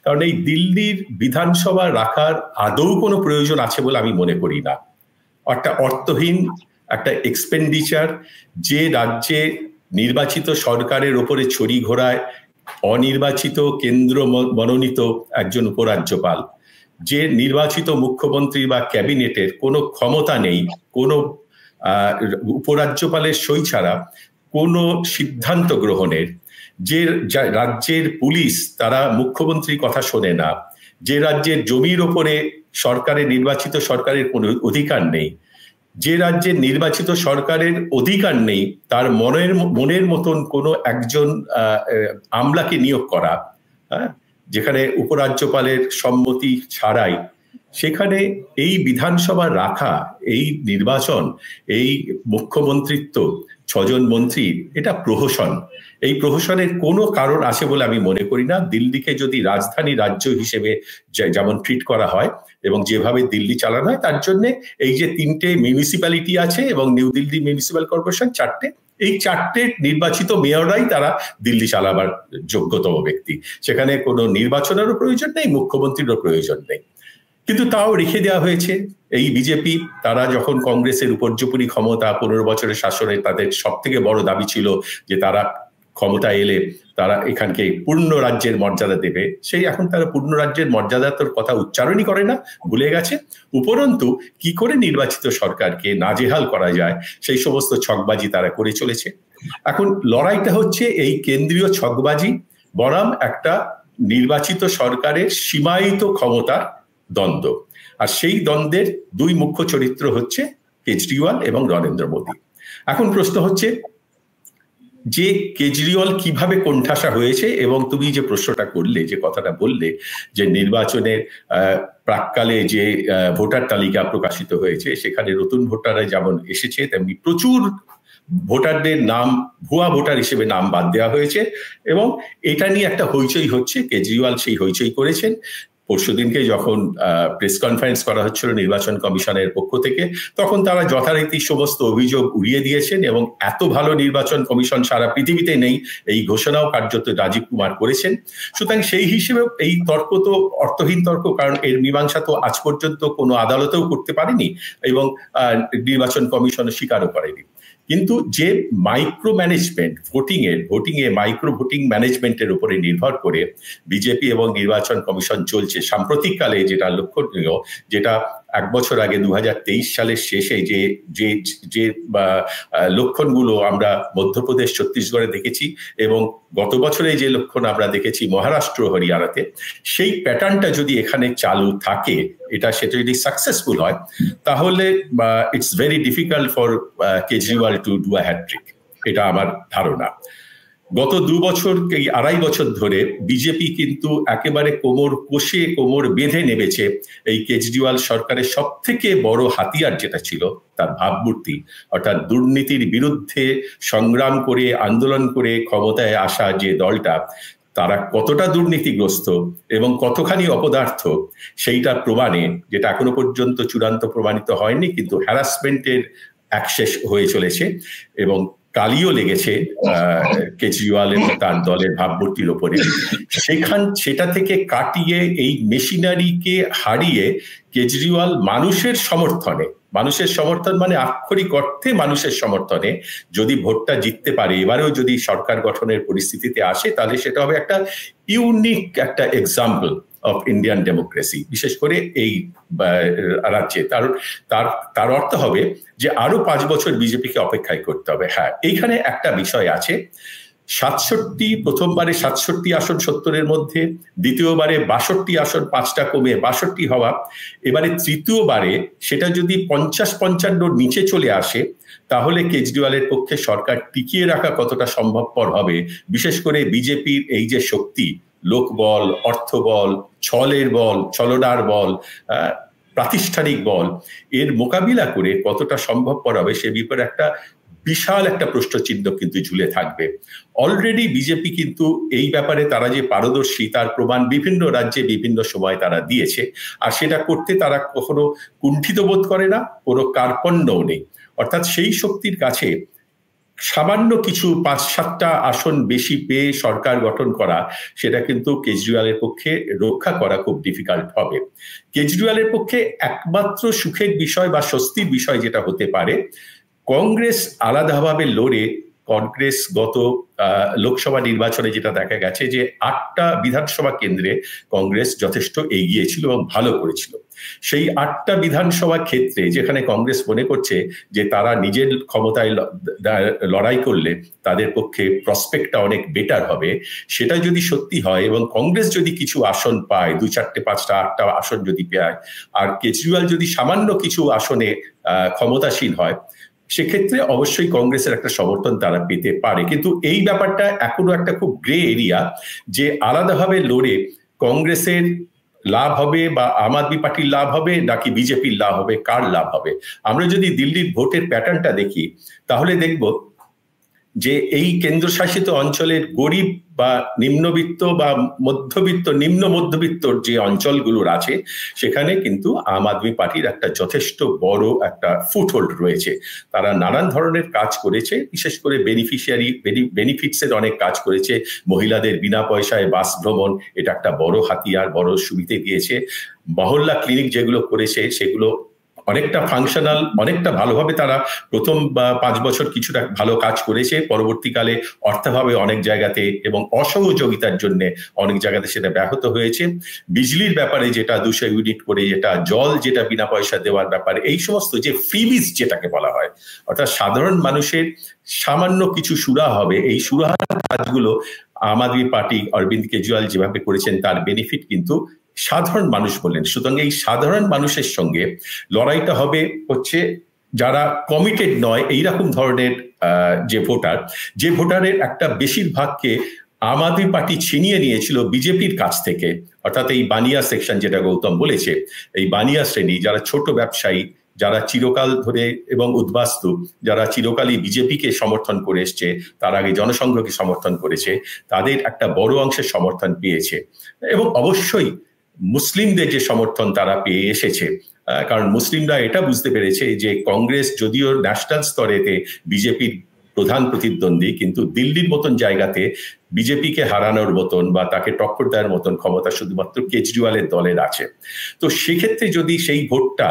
কারণ এই দিল্লির বিধানসভা রাখার আদৌ কোনো প্রয়োজন আছে বলে আমি মনে করি না। একটা অর্থহীন একটা এক্সপেন্ডিচার, যে রাজ্যে নির্বাচিত সরকারের ওপরে ছড়ি ঘোরায় অনির্বাচিত কেন্দ্র মনোনীত একজন উপরাজ্যপাল, যে নির্বাচিত মুখ্যমন্ত্রী বা ক্যাবিনেটের কোনো ক্ষমতা নেই, কোনো উপরাজ্যপালের সই ছাড়া কোনো সিদ্ধান্ত গ্রহণের, যে রাজ্যের পুলিশ তারা মুখ্যমন্ত্রীর কথা শোনে না, যে রাজ্যের জমির ওপরে সরকারের নির্বাচিত সরকারের কোনো অধিকার নেই, যে রাজ্যের নির্বাচিত সরকারের অধিকার নেই তার মনের মতন কোনো একজন আমলাকে নিয়োগ করা, যেখানে উপরাজ্যপালের সম্মতি ছাড়াই, সেখানে এই বিধানসভা রাখা, এই নির্বাচন, এই মুখ্যমন্ত্রিত্ব, 6 জন মন্ত্রী, এটা প্রহসন। এই প্রহসনের কোনো কারণ আছে বলে আমি মনে করি না। দিল্লিকে যদি রাজধানী রাজ্য হিসেবে যেমন ট্রিট করা হয় এবং যেভাবে দিল্লি চালানো হয়, তার জন্য এই যে 3টে মিউনিসিপ্যালিটি আছে এবং নিউ দিল্লি মিউনিসিপ্যাল কর্পোরেশন 4টে, এই 4টে নির্বাচিত মেয়ররাই তারা দিল্লি চালাবার যোগ্যতম ব্যক্তি। সেখানে কোনো নির্বাচনেরও প্রয়োজন নেই, মুখ্যমন্ত্রীরও প্রয়োজন নেই। কিন্তু তাও রেখে দেওয়া হয়েছে। এই বিজেপি, তারা যখন কংগ্রেসের উপর্যুপরি ক্ষমতা 15 বছরের শাসনে, তাদের সব থেকে বড় দাবি ছিল যে তারা ক্ষমতা এলে তারা এখানকে পূর্ণ রাজ্যের মর্যাদা দেবে, সেই এখন তারা পূর্ণ রাজ্যের মর্যাদার কথা উচ্চারণই করে না, ভুলে গেছে। উপরন্তু কি করে নির্বাচিত সরকারকে নাজেহাল করা যায় সেই সমস্ত ছকবাজি তারা করে চলেছে। এখন লড়াইটা হচ্ছে এই কেন্দ্রীয় ছকবাজি বনাম একটা নির্বাচিত সরকারের সীমায়িত ক্ষমতার দ্বন্দ্ব। আর সেই দ্বন্দ্বের 2 মুখ্য চরিত্র হচ্ছে কেজরিওয়াল এবং নরেন্দ্র মোদী। এখন প্রশ্ন হচ্ছে যে কেজরিওয়াল কিভাবে কোণঠাসা হয়েছে, এবং তুমি যে প্রশ্নটা করলে, যে কথাটা বললে যে নির্বাচনের প্রাককালে যে ভোটার তালিকা প্রকাশিত হয়েছে, সেখানে নতুন ভোটাররা যেমন এসেছে তেমনি প্রচুর ভোটারদের নাম ভুয়া ভোটার হিসেবে নাম বাদ দেওয়া হয়েছে, এবং এটা নিয়ে একটা হইচই হচ্ছে। কেজরিওয়াল সেই হইচই করেছেন। পরশুদিনকে যখন প্রেস কনফারেন্স করা হচ্ছিল নির্বাচন কমিশনের পক্ষ থেকে, তখন তারা যথারীতি সমস্ত অভিযোগ উড়িয়ে দিয়েছেন, এবং এত ভালো নির্বাচন কমিশন সারা পৃথিবীতে নেই এই ঘোষণাও কার্যত রাজীব কুমার করেছেন। সুতরাং সেই হিসেবে এই তর্ক তো অর্থহীন তর্ক, কারণ এর মীমাংসা তো আজ পর্যন্ত কোনো আদালতেও করতে পারেনি এবং নির্বাচন কমিশন স্বীকারও করেনি। কিন্তু যে মাইক্রো ম্যানেজমেন্ট ভোটিং এ মাইক্রো ভোটিং ম্যানেজমেন্টের উপরে নির্ভর করে বিজেপি এবং নির্বাচন কমিশন চলছে সাম্প্রতিককালে, যেটা লক্ষণীয়, যেটা 1 বছর আগে 2023 সালের শেষে যে যে যে লক্ষণগুলো আমরা মধ্যপ্রদেশ, ছত্তিশগড়ে দেখেছি, এবং গত বছরে যে লক্ষণ আমরা দেখেছি মহারাষ্ট্র, হরিয়ানাতে, সেই প্যাটার্নটা যদি এখানে চালু থাকে, সেটা যদি সাকসেসফুল হয়, তাহলে it's very difficult for Kejriwal to do a hattrick, এটা আমার ধারণা। গত 2 বছর, 2.5 বছর ধরে বিজেপি কিন্তু একেবারে কোমর কষে, কোমর বেঁধে নেমেছে এই কেজরিওয়াল সরকারের সব থেকে বড় হাতিয়ার যেটা ছিল তার ভাবমূর্তি, অর্থাৎ দুর্নীতির বিরুদ্ধে সংগ্রাম করে, আন্দোলন করে ক্ষমতায় আসা যে দলটা, তারা কতটা দুর্নীতিগ্রস্ত এবং কতখানি অপদার্থ সেইটা প্রমাণে, যেটা এখনো পর্যন্ত চূড়ান্ত প্রমাণিত হয়নি, কিন্তু হ্যারাসমেন্টের অ্যাক্সেস হয়ে চলেছে এবং কালিও লেগেছে কেজরিওয়াল এবং তার দলের ভাবমূর্তির ওপরে। সেটা থেকে কাটিয়ে এই মেশিনারিকে হারিয়ে কেজরিওয়াল মানুষের সমর্থন মানে আক্ষরিক অর্থে মানুষের সমর্থনে যদি ভোটটা জিততে পারে, এবারেও যদি সরকার গঠনের পরিস্থিতিতে আসে, তাহলে সেটা হবে একটা ইউনিক একটা এক্সাম্পল অফ ইন্ডিয়ান ডেমোক্রেসি, বিশেষ করে এই রাজ্যে। তার অর্থ হবে যে আরো 5 বছর বিজেপিকে অপেক্ষায় করতে হবে। হ্যাঁ, এইখানে একটা বিষয় আছে, 67, প্রথমবারে 67 আসন 70-এর মধ্যে, দ্বিতীয়বারে 62 আসন, 5টা কমে 62 হওয়া, এবারে তৃতীয়বারে সেটা যদি 50-55 নিচে চলে আসে, তাহলে কেজরিওয়ালের পক্ষে সরকার টিকিয়ে রাখা কতটা সম্ভবপর হবে, বিশেষ করে বিজেপির এই যে শক্তি, লোকবল, অর্থবল, ছলের বল, ছলনার বল, প্রাতিষ্ঠানিক বল, এর মোকাবিলা করে কতটা সম্ভবপর হবে সে ব্যাপারে একটা বিশাল একটা প্রশ্নচিহ্ন কিন্তু ঝুলে থাকবে। অলরেডি বিজেপি কিন্তু এই ব্যাপারে তারা যে পারদর্শী তার প্রমাণ বিভিন্ন রাজ্যে বিভিন্ন সময় তারা দিয়েছে, আর সেটা করতে তারা কখনো কুণ্ঠিত বোধ করে না, কোনো কার্পণ্যও নেই। অর্থাৎ সেই শক্তির কাছে সামান্য কিছু 5-7টা আসন বেশি পেয়ে সরকার গঠন করা, সেটা কিন্তু কেজরিওয়ালের পক্ষে রক্ষা করা খুব ডিফিকাল্ট হবে। কেজরিওয়ালের পক্ষে একমাত্র সুখের বিষয় বা স্বস্তির বিষয় যেটা হতে পারে, কংগ্রেস আলাদাভাবে লড়ে, কংগ্রেস গত লোকসভা নির্বাচনে যেটা দেখা গেছে যে 8টা বিধানসভা কেন্দ্রে কংগ্রেস যথেষ্ট এগিয়ে ছিল এবং ভালো করেছিল। সেই 8টা বিধানসভা ক্ষেত্রে যেখানে কংগ্রেস মনে করছে যে তারা নিজের ক্ষমতায় লড়াই করলে তাদের পক্ষে প্রসপেক্টটা অনেক বেটার হবে, সেটা যদি সত্যি হয় এবং কংগ্রেস যদি কিছু আসন পায়, 2, 4, 5টা 8টা আসন যদি পায়, আর কেজরিওয়াল যদি সামান্য কিছু আসনে ক্ষমতাসীন হয়, সেক্ষেত্রে অবশ্যই কংগ্রেসের একটা সমর্থন তারা পেতে পারে। কিন্তু এই ব্যাপারটা এখনো একটা খুব গ্রে এরিয়া, যে আলাদাভাবে লড়ে কংগ্রেসের লাভ হবে বা আম আদমি পার্টির লাভ হবে নাকি বিজেপির লাভ হবে, কার লাভ হবে। আমরা যদি দিল্লির ভোটের প্যাটার্নটা দেখি তাহলে দেখব যে এই কেন্দ্রশাসিত অঞ্চলের গরিব বা নিম্নবিত্ত বা মধ্যবিত্ত, নিম্ন মধ্যবিত্তর যে অঞ্চলগুলোর আছে, সেখানে কিন্তু আম আদমি পার্টির একটা যথেষ্ট বড় একটা ফুটহোল্ড রয়েছে। তারা নানান ধরনের কাজ করেছে, বিশেষ করে বেনিফিটসের অনেক কাজ করেছে। মহিলাদের বিনা পয়সায় বাস ভ্রমণ, এটা একটা বড় হাতিয়ার, বড় সুবিধে দিয়েছে। মহল্লা ক্লিনিক যেগুলো করেছে সেগুলো অনেকটা ফাংশনাল, অনেকটা ভালোভাবে তারা প্রথম 5 বছর কিছুটা ভালো কাজ করেছে, পরবর্তীকালে অর্থাভাবে অনেক জায়গাতে এবং অসহযোগিতার জন্য অনেক জায়গাতে সেটা ব্যাহত হয়েছে। বিজলির ব্যাপারে যেটা 200 ইউনিট করে, যেটা জল যেটা বিনা পয়সা দেওয়ার ব্যাপারে, এই সমস্ত যে ফ্রিবিজ যেটাকে বলা হয়, অর্থাৎ সাধারণ মানুষের সামান্য কিছু সুরাহা হবে, এই সুরাহার কাজগুলো আম আদমি পার্টি অরবিন্দ কেজরিওয়াল যেভাবে করেছেন তার বেনিফিট কিন্তু সাধারণ মানুষ বললেন। সুতরাং এই সাধারণ মানুষের সঙ্গে লড়াইটা হবে হচ্ছে যারা কমিটেড নয় এইরকম ধরনের যে ভোটারের একটা বেশিরভাগকে আম আদমি পার্টি ছিনিয়ে নিয়েছিল বিজেপির কাছ থেকে। অর্থাৎ এই বানিয়া সেকশন যেটা গৌতম বলেছে, এই বানিয়া শ্রেণী, যারা ছোট ব্যবসায়ী, যারা চিরকাল ধরে এবং উদ্বাস্তু, যারা চিরকালই বিজেপিকে সমর্থন করে এসছে, তার আগে জনসংঘকে সমর্থন করেছে, তাদের একটা বড় অংশের সমর্থন পেয়েছে। এবং অবশ্যই মুসলিমদের যে সমর্থন তারা পেয়ে এসেছে, কারণ মুসলিমরা এটা বুঝতে পেরেছে যে কংগ্রেস যদিও ন্যাশনাল স্তরেতে বিজেপির প্রধান প্রতিদ্বন্দ্বী, কিন্তু দিল্লির মতন জায়গাতে বিজেপিকে হারানোর মতন বা তাকে টক্কর দেওয়ার মতন ক্ষমতা শুধুমাত্র কেজরিওয়ালের দলের আছে। তো সেক্ষেত্রে যদি সেই ভোটটা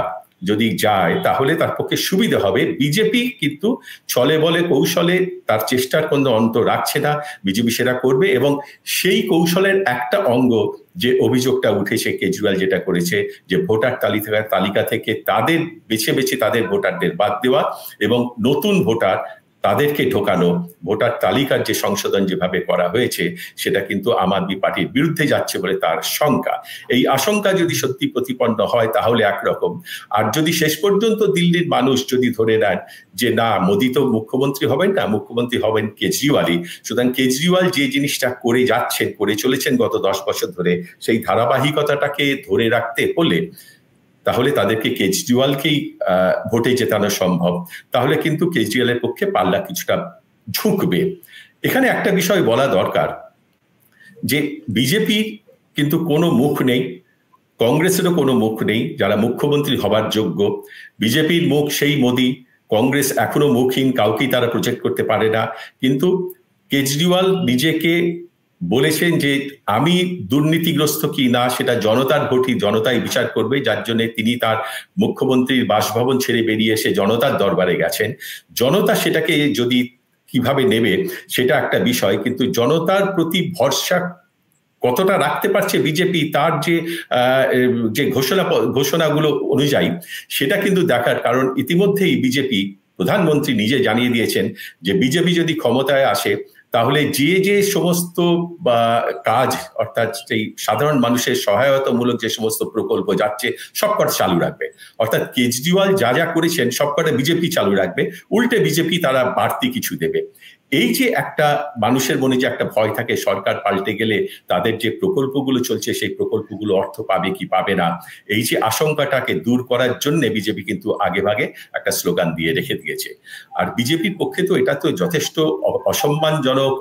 যদি যায় তাহলে তার পক্ষে সুবিধা হবে। বিজেপি কিন্তু ছলে বলে কৌশলে তার চেষ্টার কোনো অন্ত রাখছে না, বিজেপি সেটা করবে। এবং সেই কৌশলের একটা অঙ্গ যে অভিযোগটা উঠেছে, কেজরিওয়াল যেটা করেছে যে ভোটার তালিকা থেকে তাদের বেছে বেছে তাদের ভোটারদের বাদ দেওয়া এবং নতুন ভোটার তাদেরকে ঢোকানো, ভোটার তালিকার যে সংশোধন যেভাবে করা হয়েছে সেটা কিন্তু আম আদমি পার্টির বিরুদ্ধে যাচ্ছে বলে তার শঙ্কা। এই আশঙ্কা যদি সত্যি প্রতিপন্ন হয় তাহলে একরকম, আর যদি শেষ পর্যন্ত দিল্লির মানুষ যদি ধরে নেন যে না, মোদী তো মুখ্যমন্ত্রী হবেন না, মুখ্যমন্ত্রী হবেন কেজরিওয়ালই, সুতরাং কেজরিওয়াল যে জিনিসটা করে যাচ্ছেন, করে চলেছেন গত 10 বছর ধরে, সেই ধারাবাহিকতাটাকে ধরে রাখতে হলে তাহলে তাদেরকে কেজরিওয়ালকেই ভোটে জেতানো সম্ভব। তাহলে কিন্তু কেজরিওয়ালের পক্ষে পাল্লা কিছুটা ঝুঁকবে। এখানে একটা বিষয় বলা দরকার যে বিজেপি কিন্তু কোনো মুখ নেই, কংগ্রেসেরও কোনো মুখ নেই যারা মুখ্যমন্ত্রী হবার যোগ্য। বিজেপির মুখ সেই মোদী, কংগ্রেস এখনো মুখহীন, কাউকেই তারা প্রজেক্ট করতে পারে না। কিন্তু কেজরিওয়াল নিজেকে বলেছেন যে আমি দুর্নীতিগ্রস্ত কি না সেটা জনতার ভোটই, জনতাই বিচার করবে, যার জন্য তিনি তার মুখ্যমন্ত্রীর বাসভবন ছেড়ে বেরিয়ে এসে জনতার দরবারে গেছেন। জনতা সেটাকে যদি কিভাবে নেবে সেটা একটা বিষয়, কিন্তু জনতার প্রতি ভরসা কতটা রাখতে পারছে বিজেপি তার যে ঘোষণাগুলো অনুযায়ী সেটা কিন্তু দেখার। কারণ ইতিমধ্যেই বিজেপি প্রধানমন্ত্রী নিজে জানিয়ে দিয়েছেন যে বিজেপি যদি ক্ষমতায় আসে তাহলে যে সমস্ত কাজ, অর্থাৎ সেই সাধারণ মানুষের সহায়তামূলক যে সমস্ত প্রকল্প যাচ্ছে সবকটা চালু রাখবে। অর্থাৎ কেজরিওয়াল যা যা করেছেন সবকটা বিজেপি চালু রাখবে, উল্টে বিজেপি তারা বাড়তি কিছু দেবে। এই যে একটা মানুষের মনে যে একটা ভয় থাকে সরকার পাল্টে গেলে তাদের যে প্রকল্পগুলো চলছে সেই প্রকল্পগুলো অর্থ পাবে কি পাবে না, এই যে আশঙ্কাটাকে দূর করার জন্য বিজেপি কিন্তু আগেভাগে একটা স্লোগান দিয়ে রেখে দিয়েছে। আর বিজেপির পক্ষে তো এটা তো যথেষ্ট অসম্মানজনক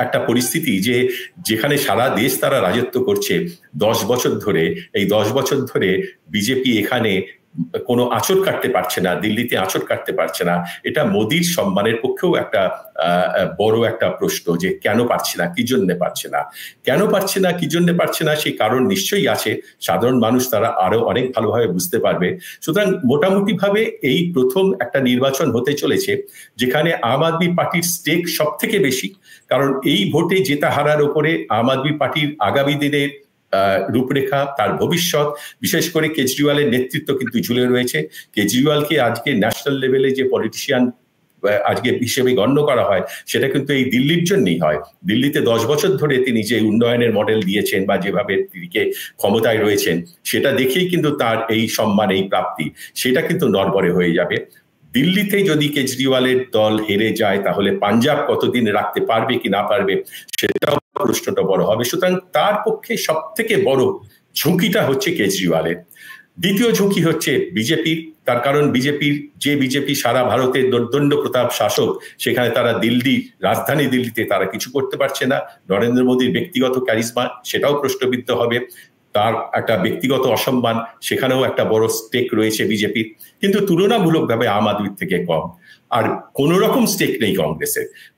একটা পরিস্থিতি যে যেখানে সারা দেশ তারা রাজত্ব করছে 10 বছর ধরে, এই 10 বছর ধরে বিজেপি এখানে কোনো আঁচড় কাটতে পারছে না, দিল্লিতে আঁচড় কাটতে পারছে না, এটা মোদির সম্মানের পক্ষেও একটা বড় একটা প্রশ্ন যে কেন পারছে না, কি জন্য পারছে না, কেন পারছে না, কি জন্য পারছে না, সেই কারণ নিশ্চয়ই আছে। সাধারণ মানুষ তারা আরো অনেক ভালোভাবে বুঝতে পারবে। সুতরাং মোটামুটি ভাবে এই প্রথম একটা নির্বাচন হতে চলেছে যেখানে আম আদমি পার্টির স্টেক সব থেকে বেশি, কারণ এই ভোটে জেতা হারার উপরে আম আদমি পার্টির আগামী দিনের রূপরেখা, তার ভবিষ্যৎ, বিশেষ করে কেজরিওয়ালের নেতৃত্ব কিন্তু ঝুলে রয়েছে। কেজরিওয়ালকে আজকে ন্যাশনাল লেভেলে যে পলিটিশিয়ান আজকে হিসেবে গণ্য করা হয় সেটা কিন্তু এই দিল্লির জন্যই হয়। দিল্লিতে 10 বছর ধরে তিনি যে উন্নয়নের মডেল দিয়েছেন বা যেভাবে তিনি ক্ষমতায় রয়েছেন সেটা দেখেই কিন্তু তার এই সম্মান, এই প্রাপ্তি, সেটা কিন্তু নড়বড়ে হয়ে যাবে। দিল্লিতে যদি কেজরিওয়ালের দল হেরে যায় তাহলে পাঞ্জাব কতদিন রাখতে পারবে কি না পারবে সেটাও প্রশ্নটা বড় হবে। সুতরাং তার পক্ষে সব থেকে বড় ঝুঁকিটা হচ্ছে কেজরিওয়ালের। দ্বিতীয় ঝুঁকি হচ্ছে বিজেপির, তার কারণ বিজেপি সারা ভারতের দণ্ড প্রতাপ শাসক, সেখানে তারা রাজধানী দিল্লিতে তারা কিছু করতে পারছে না। নরেন্দ্র মোদীর ব্যক্তিগত ক্যারিজমা সেটাও প্রশ্নবিদ্ধ হবে, তার একটা ব্যক্তিগত অসম্মান সেখানেও একটা বড় স্টেক রয়েছে বিজেপির, কিন্তু তুলনামূলকভাবে আম আদমির থেকে কম। আর কোন রকম স্টেক নেই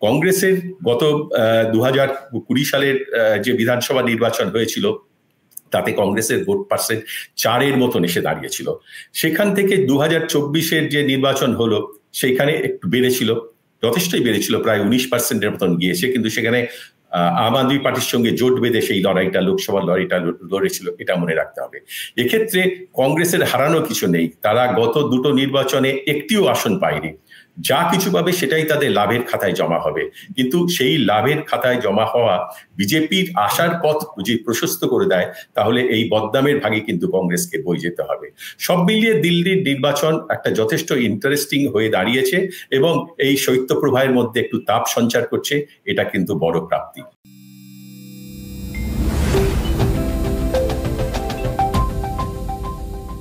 কংগ্রেসের গত 2020 সালের যে বিধানসভা নির্বাচন হয়েছিল তাতে কংগ্রেসের ভোট পার্সেন্ট 4-এর মতন এসে দাঁড়িয়েছিল। সেখান থেকে 2024-এর যে নির্বাচন হলো সেখানে একটু বেড়েছিল, যথেষ্টই বেড়েছিল, প্রায় 19%-এর মতন গিয়েছে, কিন্তু সেখানে আম আদমি পার্টির সঙ্গে জোট বেঁধে সেই লড়াইটা, লোকসভার লড়াইটা লড়েছিল, এটা মনে রাখতে হবে। এক্ষেত্রে কংগ্রেসের হারানো কিছু নেই, তারা গত দুটো নির্বাচনে একটিও আসন পায়নি, যা কিছু পাবে সেটাই তাদের লাভের খাতায় জমা হবে। কিন্তু সেই লাভের খাতায় জমা হওয়া বিজেপির আশার পথ যদি প্রশস্ত করে দেয় তাহলে এই বদনামের ভাগে কিন্তু কংগ্রেসকে বয়ে যেতে হবে। সব মিলিয়ে দিল্লির নির্বাচন একটা যথেষ্ট ইন্টারেস্টিং হয়ে দাঁড়িয়েছে এবং এই শৈত্যপ্রবাহের মধ্যে একটু তাপ সঞ্চার করছে, এটা কিন্তু বড় প্রাপ্তি।